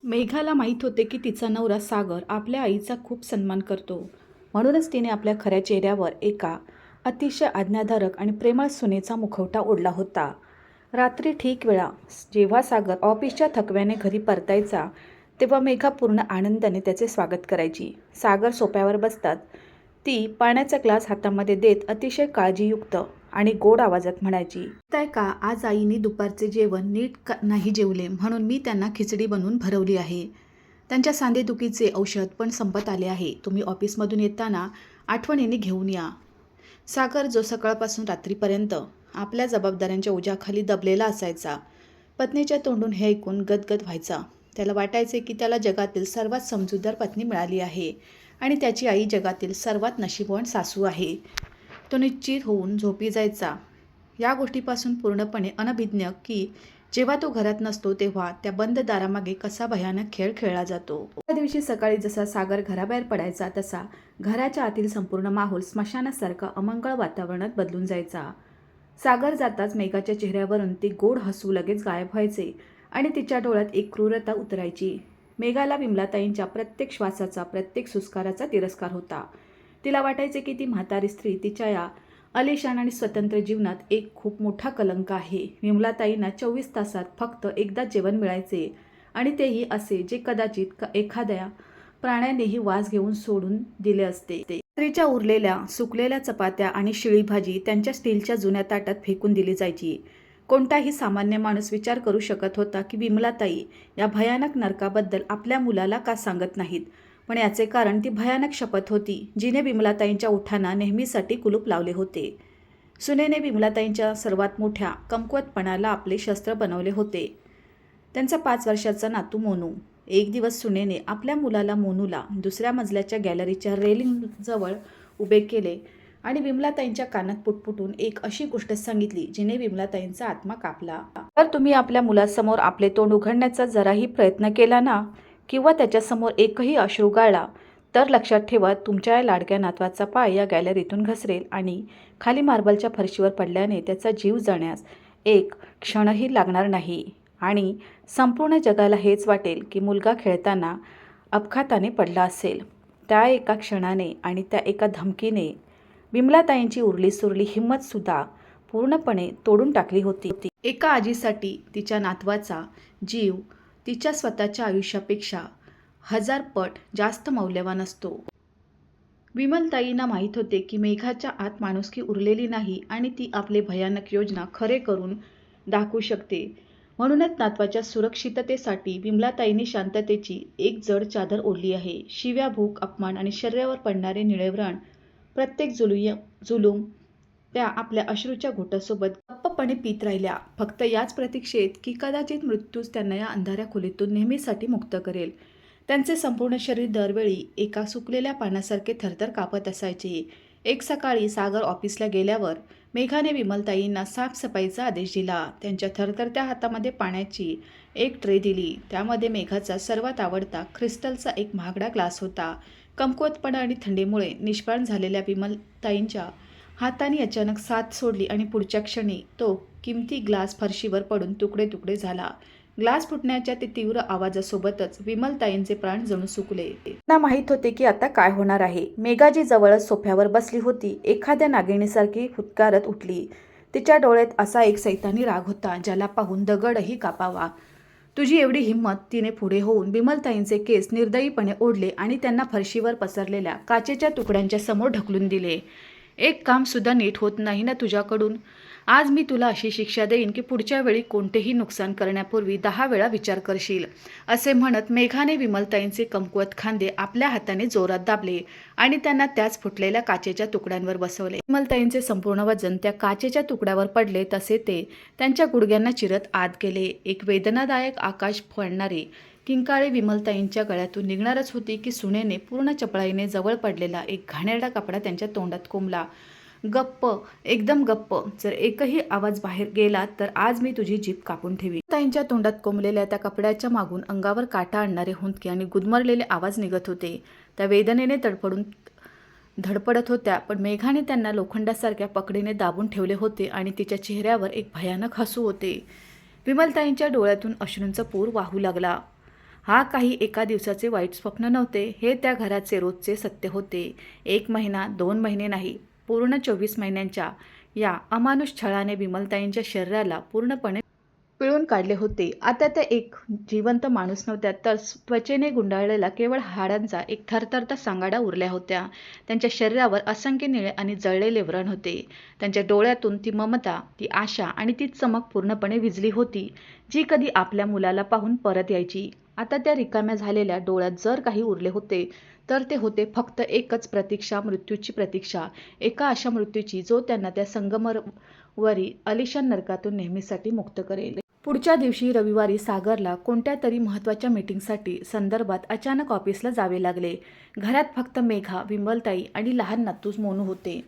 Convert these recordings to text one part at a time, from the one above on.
मेघाला माहीत होते की तिचा नवरा सागर आपल्या आईचा खूप सन्मान करतो. म्हणूनच तिने आपल्या खऱ्या चेहऱ्यावर एका अतिशय आज्ञाधारक आणि प्रेमळ सुनेचा मुखवटा ओढला होता. रात्री ठीक वेळा जेव्हा सागर ऑफिसच्या थकव्याने घरी परतायचा, तेव्हा मेघा पूर्ण आनंदाने त्याचे स्वागत करायची. सागर सोफ्यावर बसतात ती पाण्याचा ग्लास हातामध्ये देत अतिशय काळजीयुक्त आणि गोड आवाजात म्हणायची, "काय का आज आईने दुपारचे जेवण नीट नाही जेवले, म्हणून मी त्यांना खिचडी बनवून भरवली आहे. त्यांच्या सांधेदुखीचे औषध पण संपत आले आहे. तुम्ही ऑफिसमधून येताना आठवणीने घेऊन या." सागर जो सकाळपासून रात्रीपर्यंत आपल्या जबाबदाऱ्यांच्या ओझ्याखाली दबलेला असायचा, पत्नीच्या तोंडून हे ऐकून गदगद व्हायचा. त्याला वाटायचे की त्याला जगातील सर्वात समजूतदार पत्नी मिळाली आहे आणि त्याची आई जगातील सर्वात नशीबवान सासू आहे. तो निश्चित होऊन झोपी जायचा, या गोष्टीपासून पूर्णपणे अनभिज्ञ की जेव्हा तो घरात नसतो तेव्हा त्या बंद दारामागे कसा भयानक खेळ खेळला जातो. त्या दिवशी सकाळी जसा सागर घराबाहेर पडायचा तसा घराच्या आतील संपूर्ण माहोल स्मशानासारखा अमंगळ वातावरणात बदलून जायचा. सागर जाताच मेघाच्या चेहऱ्यावरून ते गोड हसू लगेच गायब व्हायचे आणि तिच्या डोळ्यात एक क्रूरता उतरायची. मेघाला विमलाताईंच्या प्रत्येक श्वासाचा, प्रत्येक सुस्काराचा तिरस्कार होता. तिला वाटायचे की ती म्हातारी स्त्री तिच्या या आलिशान आणि स्वतंत्र जीवनात एक खूप मोठा कलंक आहे. विमलाताईंना 24 तासात फक्त एकदाच जेवण मिळायचे आणि तेही असे जे कदाचित एखाद्या प्राण्यानेही वास घेऊन सोडून दिले असते. रात्रीच्या उरलेल्या सुकलेल्या चपात्या आणि शिळी भाजी त्यांच्या स्टीलच्या जुन्या ताटात फेकून दिली जायची. कोणताही सामान्य माणूस विचार करू शकत होता की विमलाताई या भयानक नरकाबद्दल आपल्या मुलाला का सांगत नाहीत, पण याचे कारण ती भयानक शपथ होती जिने विमलाताईंच्या ओठांना नेहमीसाठी कुलूप लावले होते. सुनेने विमलाताईंच्या सर्वात मोठ्या कमकुवतपणाला आपले शस्त्र बनवले होते, त्यांचा 5 वर्षाचा नातू मोनू. एक दिवस सुनेने आपल्या मुलाला मोनूला दुसऱ्या मजल्याच्या गॅलरीच्या रेलिंगजवळ उभे केले आणि विमलाताईंच्या कानात पुटपुटून एक अशी गोष्ट सांगितली जिने विमलाताईंचा आत्मा कापला. "तर तुम्ही आपल्या मुलासमोर आपले तोंड उघडण्याचा जराही प्रयत्न केला ना, किंवा त्याच्यासमोर एकही अश्रू गाळला, तर लक्षात ठेवा तुमच्या या लाडक्या नातवाचा पाय या गॅलरीतून घसरेल आणि खाली मार्बलच्या फरशीवर पडल्याने त्याचा जीव जाण्यास एक क्षणही लागणार नाही. आणि संपूर्ण जगाला हेच वाटेल की मुलगा खेळताना अपघाताने पडला असेल." त्या एका क्षणाने आणि त्या एका धमकीने विमलाताईंची उरली सुरली हिंमतसुद्धा पूर्णपणे तोडून टाकली होती. एका आजीसाठी तिच्या नातवाचा जीव तिच्या स्वतःच्या आयुष्यापेक्षा 1000 पट जास्त मौल्यवान असतो. विमलताईंना माहीत होते की मेघाच्या आत माणुसकी उरलेली नाही आणि ती आपले भयानक योजना खरे करून दाखवू शकते. म्हणूनच नातवाच्या सुरक्षिततेसाठी विमलाताईंनी शांततेची एक जड चादर ओढली आहे. शिव्या, भूक, अपमान आणि शरीरावर पडणारे निळे व्रण, प्रत्येक जुलूम त्या आपल्या अश्रूच्या घोटासोबत गप्पपणे पीत राहिल्या, फक्त याच प्रतीक्षेत की कदाचित मृत्यूच त्यांना या अंधाऱ्या खोलीतून नेहमीसाठी मुक्त करेल. त्यांचे संपूर्ण शरीर दरवेळी एका सुकलेल्या पानासारखे थरथर कापत असायचे. एक सकाळी सागर ऑफिसला गेल्यावर मेघाने विमलताईंना साफसफाईचा आदेश दिला. त्यांच्या थरथरत्या हातामध्ये पाण्याची एक ट्रे दिली. त्यामध्ये मेघाचा सर्वात आवडता क्रिस्टलचा एक महागडा ग्लास होता. कमकुवतपणा आणि थंडीमुळे निष्प्राण झालेल्या विमलताईंच्या हाताने अचानक साथ सोडली आणि पुढच्या क्षणी तो किमती ग्लास फरशीवर पडून तुकडे तुकडे झाला. ग्लास फुटण्याच्या ते तीव्र आवाजासोबतच विमलताईंचे प्राण जणू सुकले. त्यांना माहीत होते की आता काय होणार आहे. मेघाजी जवळच सोफ्यावर बसली होती, एखाद्या नागिणीसारखी फुटकारत उठली. तिच्या डोळ्यात असा एक सैतानी राग होता ज्याला पाहून दगडही कापावा. "तुझी एवढी हिंमत!" तिने पुढे होऊन विमलताईंचे केस निर्दयीपणे ओढले आणि त्यांना फरशीवर पसरलेल्या काचेच्या तुकड्यांच्या समोर ढकलून दिले. "एक काम सुद्धा नीट होत नाही ना तुझ्याकडून? आज मी तुला अशी शिक्षा देईन की पुढच्या वेळी कोणतेही नुकसान करण्यापूर्वी 10 वेळा विचार करशील." असे म्हणत मेघाने विमलताईंचे कमकुवत खांदे आपल्या हाताने जोरात दाबले आणि त्यांना त्याच फुटलेल्या काचेच्या तुकड्यांवर बसवले. विमलताईंचे संपूर्ण वजन त्या काचेच्या तुकड्यावर पडले तसे ते त्यांच्या गुडघ्यांना चिरत आत गेले. एक वेदनादायक आकाश फाडणारी किंकाळी विमलताईंच्या गळ्यातून निघणारच होती की सुनेने पूर्ण चपळाईने जवळ पडलेला एक घाणेरडा कपडा त्यांच्या तोंडात कोंबला. "गप्प, एकदम गप्प. जर एकही आवाज बाहेर गेला तर आज मी तुझी जीभ कापून ठेवीन." ताईंच्या तोंडात कोंबलेल्या त्या कपड्याच्या मागून अंगावर काटा आणणारे हुंदके आणि गुदमरलेले आवाज निघत होते. त्या वेदनेने धडपडत होत्या, पण मेघाने त्यांना लोखंडासारख्या पकडीने दाबून ठेवले होते आणि तिच्या चेहऱ्यावर एक भयानक हसू होते. विमलताईंच्या डोळ्यातून अश्रूंचा पूर वाहू लागला. हा काही एका दिवसाचे वाईट स्वप्न नव्हते, हे त्या घराचे रोजचे सत्य होते. 1 महिना, 2 महिने नाही, पूर्ण 24 महिन्यांच्या या अमानुष छळाने विमलताईंच्या शरीराला पूर्णपणे पिळून काढले होते. आता त्या एक जिवंत माणूस नव्हत्या, तर त्वचेने गुंडाळलेला केवळ हाडांचा एक थरथरता सांगाडा उरल्या होत्या. त्यांच्या शरीरावर असंख्य निळे आणि जळलेले व्रण होते. त्यांच्या डोळ्यातून ती ममता, ती आशा आणि ती चमक पूर्णपणे विझली होती, जी कधी आपल्या मुलाला पाहून परत यायची. आता त्या रिकाम्या झालेल्या डोळ्यात जर काही उरले होते, तर ते होते फक्त एकच प्रतीक्षा, मृत्यूची प्रतीक्षा. एका अशा मृत्यूची जो त्यांना त्या संगमरवरी आलिशान नरकातून नेहमीसाठी मुक्त करेल. पुढच्या दिवशी रविवारी सागरला कोणत्या तरी महत्त्वाच्या मीटिंगसाठी संदर्भात अचानक ऑफिसला जावे लागले. घरात फक्त मेघा, विमलताई आणि लहान नातूस मोनू होते.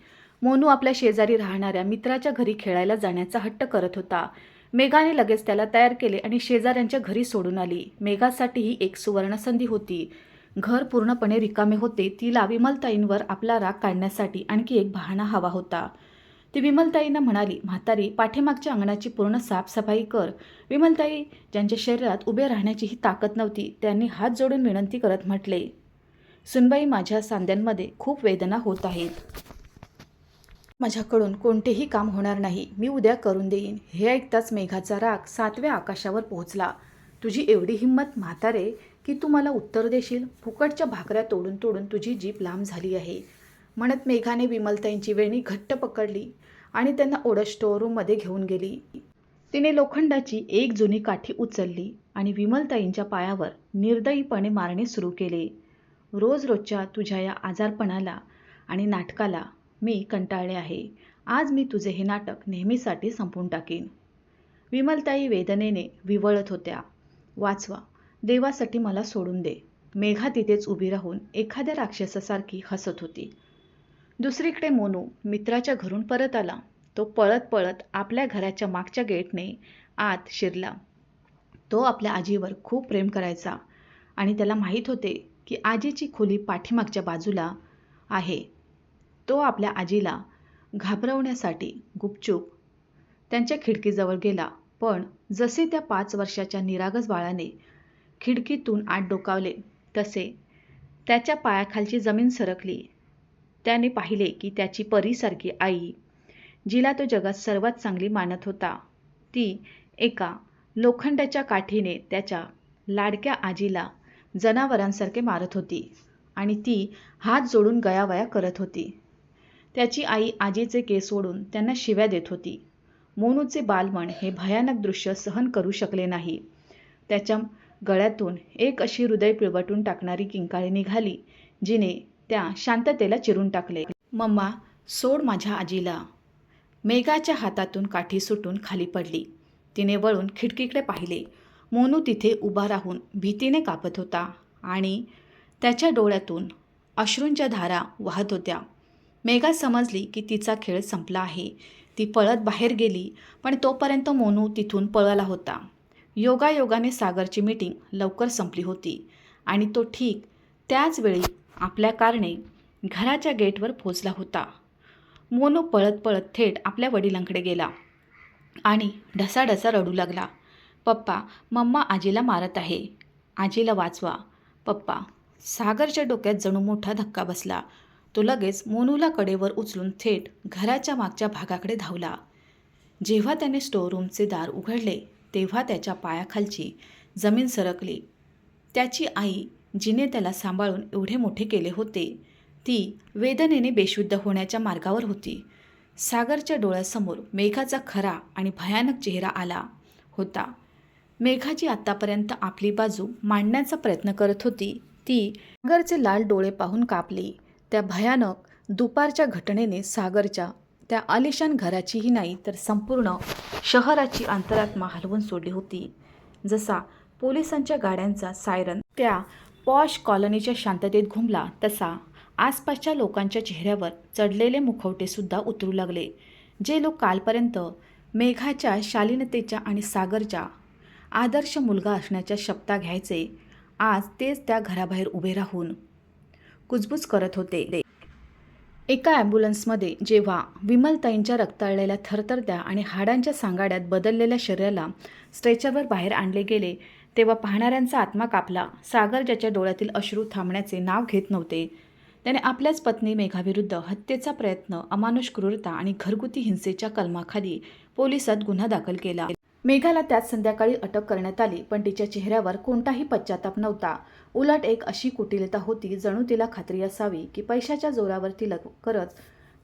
मोनू आपल्या शेजारी राहणाऱ्या मित्राच्या घरी खेळायला जाण्याचा हट्ट करत होता. मेघाने लगेच त्याला तयार केले आणि शेजाऱ्यांच्या घरी सोडून आली. मेघासाठी ही एक सुवर्णसंधी होती. घर पूर्णपणे रिकामे होते. तिला विमलताईंवर आपला राग काढण्यासाठी आणखी एक बहाणा हवा होता. ती विमलताईंना म्हणाली, म्हातारी, पाठीमागच्या अंगणाची पूर्ण साफसफाई कर. विमलताई, ज्यांच्या शरीरात उभे राहण्याची ही ताकद नव्हती, त्यांनी हात जोडून विनंती करत म्हटले, सुनबाई, माझ्या सांध्यांमध्ये खूप वेदना होत आहेत. माझ्याकडून कोणतेही काम होणार नाही. मी उद्या करून देईन. हे ऐकताच मेघाचा राग 7व्या आकाशावर पोहोचला. तुझी एवढी हिंमत म्हातारे, की तू मला उत्तर देशील? फुकटच्या भाकऱ्या तोडून तोडून तुझी जीभ लांब झाली आहे, म्हणत मेघाने विमलताईंची वेणी घट्ट पकडली आणि त्यांना ओढत स्टोअरूममध्ये घेऊन गेली. तिने लोखंडाची एक जुनी काठी उचलली आणि विमलताईंच्या पायावर निर्दयीपणे मारणे सुरू केले. रोज रोजच्या तुझ्या या आजारपणाला आणि नाटकाला मी कंटाळले आहे. आज मी तुझे हे नाटक नेहमीसाठी संपवून टाकीन. विमलताई वेदनेने विवळत होत्या. वाचवा, देवासाठी मला सोडून दे. मेघा तिथेच उभी राहून एखाद्या राक्षसासारखी हसत होती. दुसरीकडे मोनू मित्राच्या घरून परत आला. तो पळत पळत आपल्या घराच्या मागच्या गेटने आत शिरला. तो आपल्या आजीवर खूप प्रेम करायचा आणि त्याला माहीत होते की आजीची खोली पाठीमागच्या बाजूला आहे. तो आपल्या आजीला घाबरवण्यासाठी गुपचूप त्यांच्या खिडकीजवळ गेला, पण जसे त्या 5 वर्षाच्या निरागस बाळाने खिडकीतून आत डोकावले, तसे त्याच्या पायाखालची जमीन सरकली. त्याने पाहिले की त्याची परीसारखी आई, जिला तो जगात सर्वात चांगली मानत होता, ती एका लोखंडाच्या काठीने त्याच्या लाडक्या आजीला जनावरांसारखे मारत होती आणि ती हात जोडून गयावया करत होती. त्याची आई आजीचे केस ओढून त्यांना शिव्या देत होती. मोनूचे बालमन हे भयानक दृश्य सहन करू शकले नाही. त्याच्या गळ्यातून एक अशी हृदय पिळवटून टाकणारी किंकाळी निघाली, जिने त्या शांततेला चिरून टाकले. मम्मा, सोड माझ्या आजीला. मेघाच्या हातातून काठी सुटून खाली पडली. तिने वळून खिडकीकडे पाहिले. मोनू तिथे उभा राहून भीतीने कापत होता आणि त्याच्या डोळ्यातून अश्रूंच्या धारा वाहत होत्या. मेघा समजली की तिचा खेळ संपला आहे. ती पळत बाहेर गेली, पण तोपर्यंत मोनू तिथून पळाला होता. योगायोगाने सागरची मीटिंग लवकर संपली होती आणि तो ठीक त्याच वेळी आपल्या कारने घराच्या गेटवर पोहोचला होता. मोनू पळत पळत थेट आपल्या वडिलांकडे गेला आणि ढसाढसा रडू लागला. पप्पा, मम्मा आजीला मारत आहे. आजीला वाचवा. पप्पा. सागरच्या डोक्यात जणू मोठा धक्का बसला. तो लगेच मोनूला कडेवर उचलून थेट घराच्या मागच्या भागाकडे धावला. जेव्हा त्याने स्टोअरूमचे दार उघडले, तेव्हा त्याच्या पायाखालची जमीन सरकली. त्याची आई, जिने त्याला सांभाळून एवढे मोठे केले होते, ती वेदनेने बेशुद्ध होण्याच्या मार्गावर होती. सागरच्या डोळ्यासमोर मेघाचा खरा आणि भयानक चेहरा आला होता. मेघा जी आत्तापर्यंत आपली बाजू मांडण्याचा प्रयत्न करत होती, ती सागरचे लाल डोळे पाहून कापली. त्या भयानक दुपारच्या घटनेने सागरच्या त्या आलिशान घराचीही नाही, तर संपूर्ण शहराची अंतरात्मा हलवून सोडली होती. जसा पोलिसांच्या गाड्यांचा सायरन त्या पॉश कॉलनीच्या शांततेत घुमला, तसा आसपासच्या लोकांच्या चेहऱ्यावर चढलेले मुखवटेसुद्धा उतरू लागले. जे लोक कालपर्यंत मेघाच्या शालीनतेच्या आणि सागरच्या आदर्श मुलगा असण्याच्या शपथा घ्यायचे, आज तेच त्या घराबाहेर उभे राहून कुजबूज करत होते. एका ॲम्ब्युलन्समध्ये जेव्हा विमलताईंच्या रक्ताळलेल्या थरथरत्या आणि हाडांच्या सांगाड्यात बदललेल्या शरीराला स्ट्रेचरवर बाहेर आणले गेले, तेव्हा पाहणाऱ्यांचा आत्मा कापला. सागर ज्याच्या डोळ्यातील अश्रू थांबण्याचे नाव घेत नव्हते, त्याने आपल्याच पत्नी मेघाविरुद्ध हत्येचा प्रयत्न, अमानुष क्रूरता आणि घरगुती हिंसेच्या कलमाखाली पोलिसात गुन्हा दाखल केला. मेघाला त्याच संध्याकाळी अटक करण्यात आली, पण तिच्या चेहऱ्यावर कोणताही पश्चाताप नव्हता. उलट एक अशी कुटिलता होती, जणू तिला खात्री असावी की पैशाच्या जोरावर ती लवकरच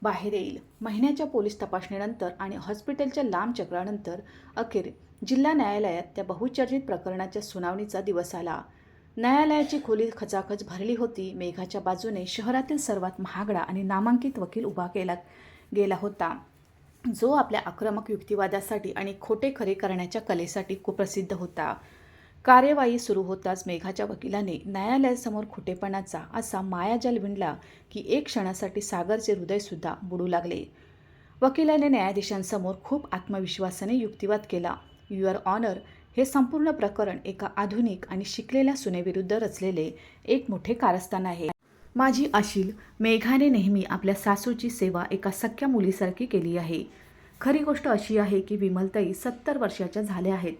बाहेर येईल. महिन्याच्या पोलीस तपासणीनंतर आणि हॉस्पिटलच्या लांब चक्रानंतर अखेर जिल्हा न्यायालयात त्या बहुचर्चित प्रकरणाच्या सुनावणीचा दिवस आला. न्यायालयाची खोली खचाखच भरली होती. मेघाच्या बाजूने शहरातील सर्वात महागडा आणि नामांकित वकील उभा केला गेला होता, जो आपल्या आक्रमक युक्तिवादासाठी आणि खोटे खरे करण्याच्या कलेसाठी कुप्रसिद्ध होता. कार्यवाही सुरू होताच मेघाच्या वकिलाने न्यायालयासमोर खोटेपणाचा असा मायाजाल विणला की एक क्षणासाठी सागरचे हृदयसुद्धा बुडू लागले. वकिलाने न्यायाधीशांसमोर खूप आत्मविश्वासाने युक्तिवाद केला. युअर ऑनर, हे संपूर्ण प्रकरण एका आधुनिक आणि शिकलेल्या सुनेविरुद्ध रचलेले एक मोठे कारस्थान आहे. माझी अशील, मेघाने नेहमी आपल्या सासूची सेवा एका सख्या मुलीसारखी केली आहे. खरी गोष्ट अशी आहे की विमलताई 70 वर्षाच्या झाल्या आहेत.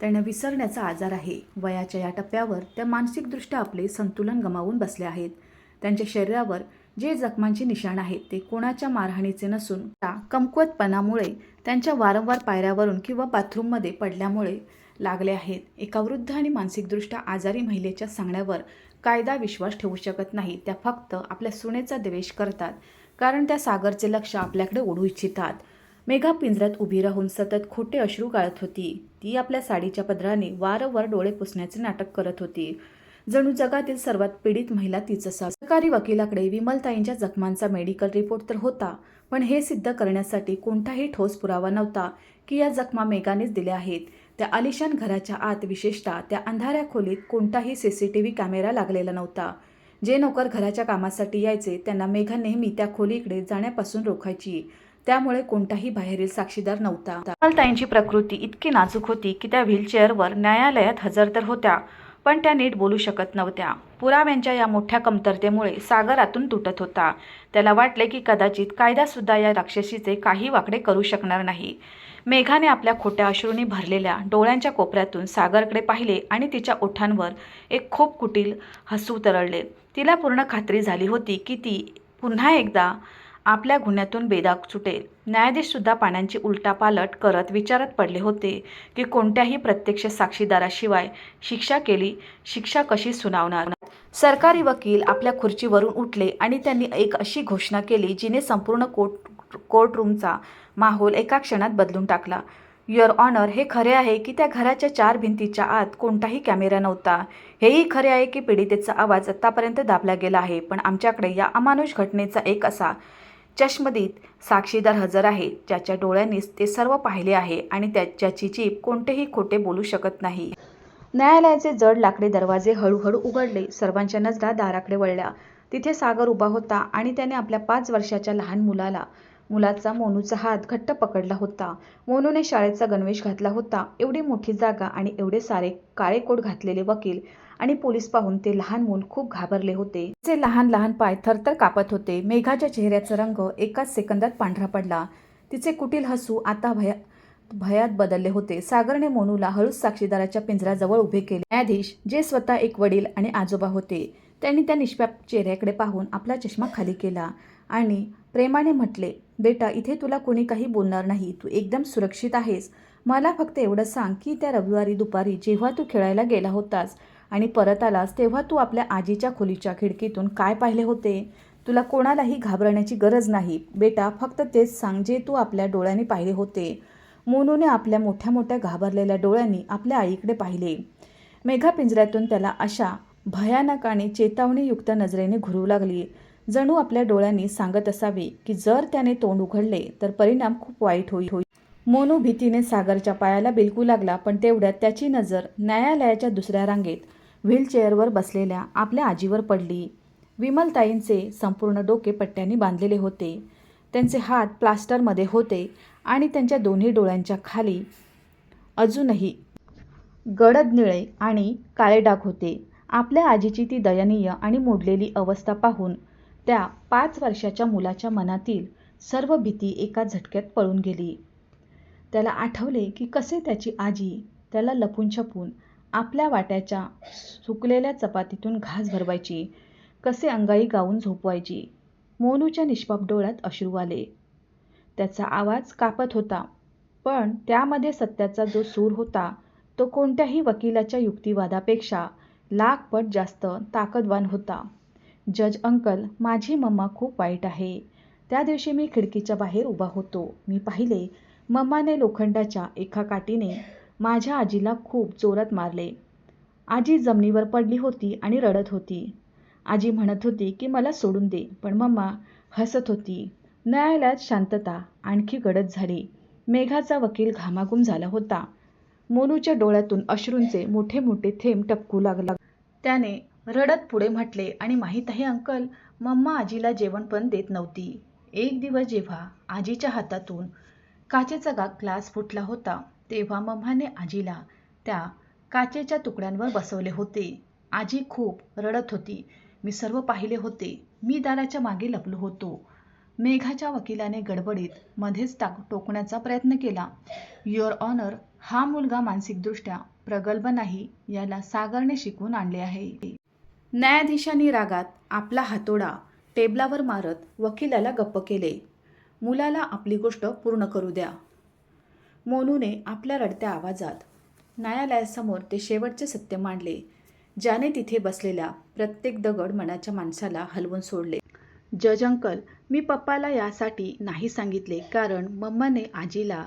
त्यांना विसरण्याचा आजार आहे. वयाच्या या टप्प्यावर त्या मानसिकदृष्ट्या आपले संतुलन गमावून बसल्या आहेत. त्यांच्या शरीरावर जे जखमांचे निशाण आहेत ते कोणाच्या मारहाणीचे नसून त्या कमकुवतपणामुळे, त्यांच्या वारंवार पायऱ्यावरून किंवा बाथरूममध्ये पडल्यामुळे लागले आहेत. एका वृद्ध आणि मानसिकदृष्ट्या आजारी महिलेच्या सांगण्यावर कायदा विश्वास ठेवू शकत नाही. त्या फक्त आपल्या सुनेचा द्वेष करतात कारण त्या सागरचे लक्ष आपल्याकडे ओढू इच्छितात. मेघा पिंजऱ्यात उभी राहून सतत खोटे अश्रू गाळत होती. ती आपल्या साडीच्या पदराने वारंवार डोळे पुसण्याचे नाटक करत होती, जणू जगातील सर्वात पीडित महिला तीच असावी. सरकारी वकिलाकडे विमलताईंच्या जखमांचा मेडिकल रिपोर्ट तर होता, पण हे सिद्ध करण्यासाठी कोणताही ठोस पुरावा नव्हता की या जखमा मेघानेच दिल्या आहेत. त्या आलिशान घराच्या आत, विशेषतः त्या अंधाऱ्या खोलीत कोणताही CCTV कॅमेरा लागलेला नव्हता. जे नोकर घराच्या कामासाठी यायचे त्यांना मेघा नेहमी त्या खोलीकडे जाण्यापासून रोखायची. त्यामुळे कोणताही बाहेरील साक्षीदार नव्हता. विमलताईंची प्रकृती इतकी नाजूक होती की त्या व्हीलचेअरवर न्यायालयात हजर तर होत्या, पण त्या नीट बोलू शकत नव्हत्या. पुराव्यांच्या या मोठ्या कमतरतेमुळे सागर आतून तुटत होता. त्याला वाटले की कदाचित कायदासुद्धा या राक्षसीचे काही वाकडे करू शकणार नाही. मेघाने आपल्या खोट्या अश्रूंनी भरलेल्या डोळ्यांच्या कोपऱ्यातून सागरकडे पाहिले आणि तिच्या ओठांवर एक खूप कुटील हसू तरळले. तिला पूर्ण खात्री झाली होती की ती पुन्हा एकदा आपल्या गुन्ह्यातून बेदाग सुटेल. न्यायाधीशसुद्धा पाण्याची उलटापालट करत विचारात पडले होते की कोणत्याही प्रत्यक्ष साक्षीदाराशिवाय शिक्षा कशी सुनावणार. सरकारी वकील आपल्या खुर्चीवरून उठले आणि त्यांनी एक अशी घोषणा केली जिने संपूर्ण कोर्टरूमचा माहोल एका क्षणात बदलून टाकला. युअर ऑनर, हे खरे आहे की त्या घराच्या 4 भिंतीच्या आत कोणताही कॅमेरा नव्हता. हेही खरे आहे की पीडितेचा आवाज आत्तापर्यंत दाबला गेला आहे, पण आमच्याकडे या अमानुष घटनेचा एक असा चष्मदीत साक्षीदार हजर आहे ज्याच्या डोळ्यांनीच ते सर्व पाहिले आहे आणि ज्याची जीभ कोणतेही खोटे बोलू शकत नाही. न्यायालयाचे जड लाकडी दरवाजे हळूहळू उघडले. सर्वांच्या नजरा दाराकडे वळल्या. तिथे सागर उभा होता आणि त्याने आपल्या 5 वर्षाच्या लहान मुलाचा मोनूचा हात घट्ट पकडला होता. मोनूने शाळेचा गणवेश घातला होता. एवढी मोठी जागा आणि एवढे सारे काळे कोट घातलेले वकील आणि पोलीस पाहून ते लहान मूल खूप घाबरले होते. तिचे लहान लहान पाय थरथर कापत होते. मेघाच्या चेहऱ्याचा रंग एकाच सेकंदात पांढरा पडला. तिचे कुटील हसू आता भयात बदलले होते. सागरने मोनूला हळूच साक्षीदाराच्या पिंजऱ्याजवळ उभे केले. न्यायाधीश, जे स्वतः एक वडील आणि आजोबा होते, त्यांनी त्या निष्पाप चेहऱ्याकडे पाहून आपला चष्मा खाली केला आणि प्रेमाने म्हटले, बेटा, इथे तुला कोणी काही बोलणार नाही. तू एकदम सुरक्षित आहेस. मला फक्त एवढं सांग की त्या रविवारी दुपारी जेव्हा तू खेळायला गेला होतास आणि परत आलास तेव्हा तू आपल्या आजीच्या खोलीच्या खिडकीतून काय पाहिले होते? तुला कोणालाही घाबरण्याची गरज नाही बेटा, फक्त तेच सांग जे तू आपल्या डोळ्यांनी पाहिले होते. मोनूने आपल्या मोठ्या मोठ्या घाबरलेल्या डोळ्यांनी आपल्या आईकडे पाहिले. मेघा पिंजऱ्यातून त्याला अशा भयानक आणि चेतावणीयुक्त नजरेने घुरू लागली, जणू आपल्या डोळ्यांनी सांगत असावे की जर त्याने तोंड उघडले तर परिणाम खूप वाईट होईल. मोनू भीतीने सागरच्या पायाला बिलकू लागला, पण तेवढ्यात त्याची नजर न्यायालयाच्या दुसऱ्या रांगेत व्हीलचेअरवर बसलेल्या आपल्या आजीवर पडली. विमलताईंचे संपूर्ण डोके पट्ट्यांनी बांधलेले होते. त्यांचे हात प्लास्टरमध्ये होते आणि त्यांच्या दोन्ही डोळ्यांच्या खाली अजूनही गडद निळे आणि काळे डाग होते. आपल्या आजीची ती दयनीय आणि मोडलेली अवस्था पाहून त्या 5 वर्षाच्या मुलाच्या मनातील सर्व भीती एका झटक्यात पळून गेली. त्याला आठवले की कसे त्याची आजी त्याला लपून छपून आपल्या वाट्याच्या सुकलेल्या चपातीतून घास भरवायची, कसे अंगाई गाऊन झोपवायची. मोनूच्या निष्पाप डोळ्यात अश्रू आले. त्याचा आवाज कापत होता, पण त्यामध्ये सत्याचा जो सूर होता तो कोणत्याही वकिलाच्या युक्तिवादापेक्षा लाखपट जास्त ताकदवान होता. जज अंकल, माझी मम्मा खूप वाईट आहे. त्या दिवशी मी खिडकीच्या बाहेर उभा होतो. मी पाहिले मम्माने लोखंडाच्या एका काठीने माझ्या आजीला खूप जोरात मारले. आजी जमिनीवर पडली होती आणि रडत होती. आजी म्हणत होती की मला सोडून दे, पण मम्मा हसत होती. न्यायालयात शांतता आणखी गडद झाली. मेघाचा वकील घामाघूम झाला होता. मोनूच्या डोळ्यातून अश्रूंचे मोठे मोठे थेंब टपकू लागला. त्याने रडत पुढे म्हटले, आणि माहीत आहे अंकल, मम्मा आजीला जेवण पण देत नव्हती. एक दिवस जेव्हा आजीच्या हातातून काचेचा ग्लास फुटला होता, तेव्हा मम्माने आजीला त्या काचेच्या तुकड्यांवर बसवले होते. आजी खूप रडत होती. मी सर्व पाहिले होते. मी दाराच्या मागे लपलो होतो. मेघाच्या वकिलाने गडबडीत मध्येच टोकण्याचा प्रयत्न केला. युअर ऑनर, हा मुलगा मानसिकदृष्ट्या प्रगल्भ नाही, याला सागरने शिकवून आणले आहे. न्यायाधीशांनी रागात आपला हातोडा टेबलावर मारत वकिलाला गप्प केले. मुलाला आपली गोष्ट पूर्ण करू द्या. मोनूने आपल्या रडत्या आवाजात न्यायालयासमोर ते शेवटचे सत्य मांडले, ज्याने तिथे बसलेल्या प्रत्येक दगड मनाच्या माणसाला हलवून सोडले. जज अंकल, मी पप्पाला यासाठी नाही सांगितले, कारण मम्माने आजीला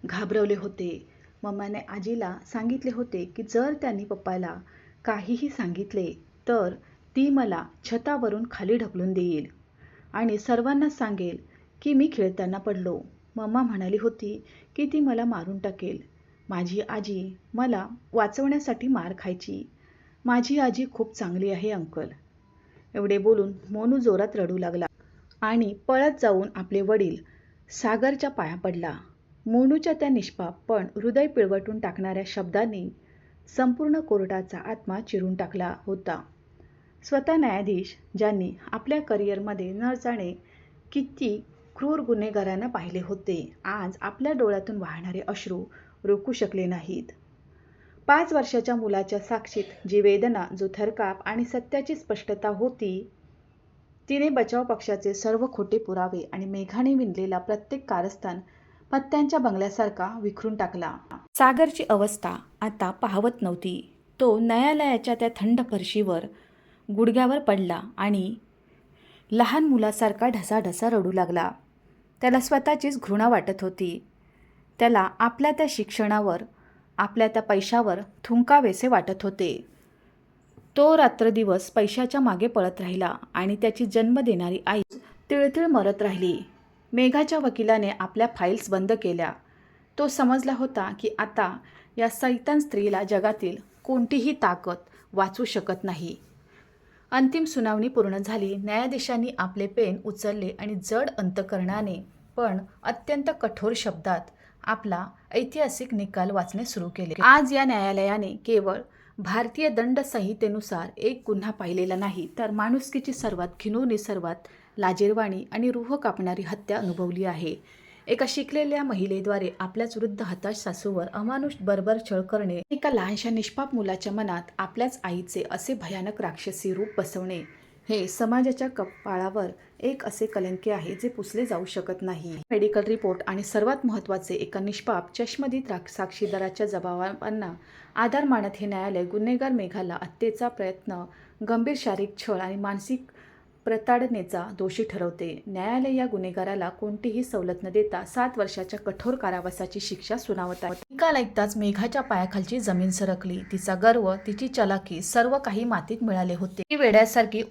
घाबरवले होते. मम्माने आजीला सांगितले होते की जर त्यांनी पप्पाला काहीही सांगितले तर ती मला छतावरून खाली ढकलून देईल आणि सर्वांना सांगेल की मी खेळताना पडलो. मम्मा म्हणाली होती की ती मला मारून टाकेल. माझी आजी मला वाचवण्यासाठी मार खायची. माझी आजी खूप चांगली आहे अंकल. एवढे बोलून मोनू जोरात रडू लागला आणि पळत जाऊन आपले वडील सागरच्या पाया पडला. मोनूच्या त्या निष्पाप पण हृदय पिळवटून टाकणाऱ्या शब्दांनी संपूर्ण कोर्टाचा आत्मा चिरून टाकला होता. स्वतः न्यायाधीश, ज्यांनी आपल्या करिअरमध्ये न जाणे किती क्रूर गुन्हेगारांना पाहिले होते, आज आपल्या डोळ्यातून वाहणारे अश्रू रोखू शकले नाहीत. 5 वर्षाच्या मुलाच्या साक्षीत जी वेदना, जो थरकाप आणि सत्याची स्पष्टता होती, तिने बचाव पक्षाचे सर्व खोटे पुरावे आणि मेघाने विणलेला प्रत्येक कारस्थान पत्त्यांच्या बंगल्यासारखा विखरून टाकला. सागरची अवस्था आता पाहवत नव्हती. तो न्यायालयाच्या त्या थंड फरशीवर गुडघ्यावर पडला आणि लहान मुलासारखा ढसाढसा रडू लागला. त्याला स्वतःचीच घृणा वाटत होती. त्याला आपल्या त्या शिक्षणावर, आपल्या त्या पैशावर थुंकावेसे वाटत होते. तो रात्रदिवस पैशाच्या मागे पळत राहिला आणि त्याची जन्म देणारी आई तिळतिळ मरत राहिली. मेघाच्या वकिलाने आपल्या फाईल्स बंद केल्या. तो समजला होता की आता या सैतान स्त्रीला जगातील कोणतीही ताकद वाचवू शकत नाही. अंतिम सुनावणी पूर्ण झाली. न्यायाधीशांनी आपले पेन उचलले आणि जड अंतकरणाने पण अत्यंत कठोर शब्दात आपला ऐतिहासिक निकाल वाचणे सुरू केले. आज या न्यायालयाने केवळ भारतीय दंड संहितेनुसार एक गुन्हा पाहिलेला नाही, तर माणुसकीची सर्वात घिणवणी, सर्वात लाजिरवाणी आणि रूह कापणारी हत्या अनुभवली आहे. एका शिकलेल्या महिलेद्वारे आपल्याच वृद्ध हताश सासूवर अमानुष बर्बर छळ करणे, एका लहानशा निष्पाप मुलाच्या मनात आपल्याच आईचे असे भयानक राक्षसी रूप बसवणे, हे समाजाच्या कपाळावर एक असे कलंक आहे जे पुसले जाऊ शकत नाही. मेडिकल रिपोर्ट आणि सर्वात महत्त्वाचे, एका निष्पाप चष्मदीत साक्षीदाराच्या जबाबांना आधार मानत हे न्यायालय गुन्हेगार मेघाला हत्येचा प्रयत्न, गंभीर शारीरिक छळ आणि मानसिक प्रताडनेचा दोषी ठरवते. न्यायालय या गुन्हेगाराला कोणतीही सवलत न देता 7 वर्षाच्या कठोर कारावासाची शिक्षा सुनावत आहे. निकाल ऐकताच मेघाच्या पायाखालची जमीन सरकली. तिचा गर्व, तिची चलाकी, सर्व काही मातीत मिळाले होते. ती वेड्यासारखी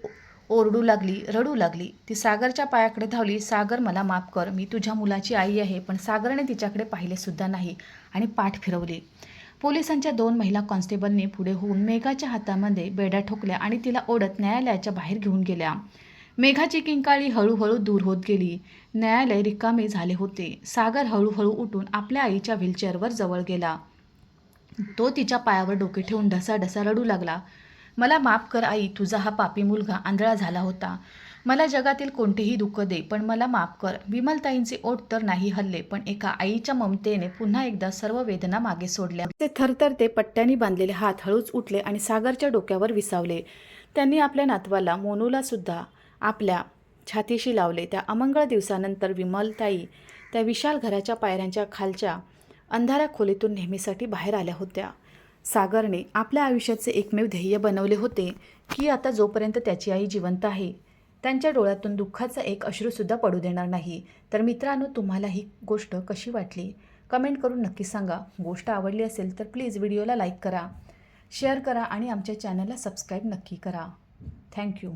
ओरडू लागली, रडू लागली. ती सागरच्या पायाकडे धावली. सागर, मला माफ कर, मी तुझ्या मुलाची आई आहे. पण सागरने तिच्याकडे पाहिले सुद्धा नाही आणि पाठ फिरवली. पोलिसांच्या 2 महिला कॉन्स्टेबलनी पुढे होऊन मेघाच्या हातामध्ये बेड्या ठोकल्या आणि तिला ओढत न्यायालयाच्या बाहेर घेऊन गेल्या. मेघाची किंकाळी हळूहळू दूर होत गेली. न्यायालय रिकामे झाले होते. सागर हळूहळू उठून आपल्या आईच्या व्हीलचेअरवर जवळ गेला. तो तिच्या पायावर डोके ठेवून ढसाढसा रडू लागला. मला माफ कर आई, तुझा हा पापी मुलगा आंधळा झाला होता. मला जगातील कोणतेही दुःख दे पण मला माफ कर. विमलताईंचे ओठ तर नाही हलले, पण एका आईच्या ममतेने पुन्हा एकदा सर्व वेदना मागे सोडल्या. ते थरथरते पट्ट्यानी बांधलेले हात हळूच उठले आणि सागरच्या डोक्यावर विसावले. त्यांनी आपल्या नातवाला मोनूला सुद्धा आपल्या छातीशी लावले. त्या अमंगळ दिवसानंतर विमलताई त्या विशाल घराच्या पायऱ्यांच्या खालच्या अंधाऱ्या खोलीतून नेहमीसाठी बाहेर आल्या होत्या. सागरने आपल्या आयुष्याचे एकमेव ध्येय बनवले होते की आता जोपर्यंत त्याची आई जिवंत आहे त्यांच्या डोळ्यातून दुःखाचा एक अश्रूसुद्धा पडू देणार नाही. तर मित्रांनो, तुम्हाला ही गोष्ट कशी वाटली कमेंट करून नक्की सांगा. गोष्ट आवडली असेल तर प्लीज व्हिडिओला लाईक करा, शेअर करा आणि आमच्या चॅनलला सबस्क्राईब नक्की करा. थँक्यू.